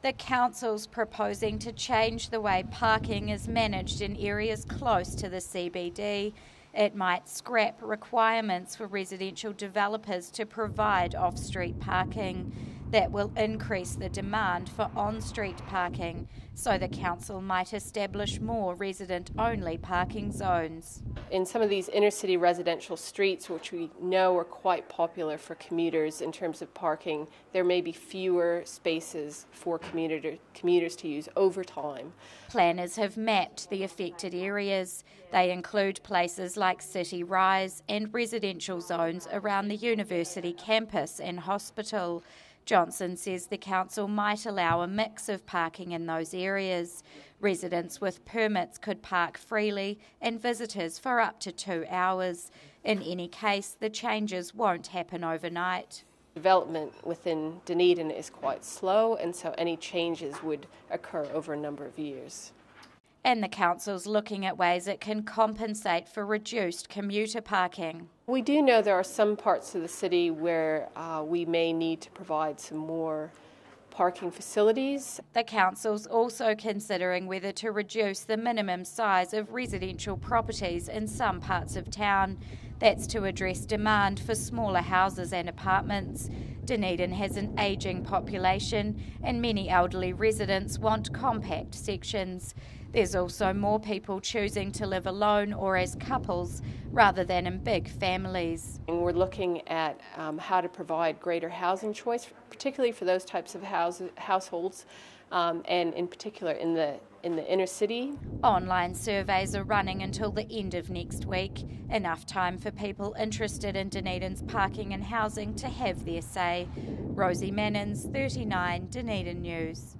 The council's proposing to change the way parking is managed in areas close to the CBD. It might scrap requirements for residential developers to provide off-street parking. That will increase the demand for on-street parking, so the council might establish more resident-only parking zones. In some of these inner-city residential streets, which we know are quite popular for commuters in terms of parking, there may be fewer spaces for commuters to use over time. Planners have mapped the affected areas. They include places like City Rise and residential zones around the university campus and hospital. Johnson says the council might allow a mix of parking in those areas. Residents with permits could park freely and visitors for up to 2 hours. In any case, the changes won't happen overnight. Development within Dunedin is quite slow, and so any changes would occur over a number of years. And the council's looking at ways it can compensate for reduced commuter parking. We do know there are some parts of the city where we may need to provide some more parking facilities. The council's also considering whether to reduce the minimum size of residential properties in some parts of town. That's to address demand for smaller houses and apartments. Dunedin has an ageing population and many elderly residents want compact sections. There's also more people choosing to live alone or as couples rather than in big families. And we're looking at how to provide greater housing choice, particularly for those types of households, and in particular in the inner city. Online surveys are running until the end of next week, enough time for people interested in Dunedin's parking and housing to have their say. Rosie Mannins, 39 Dunedin News.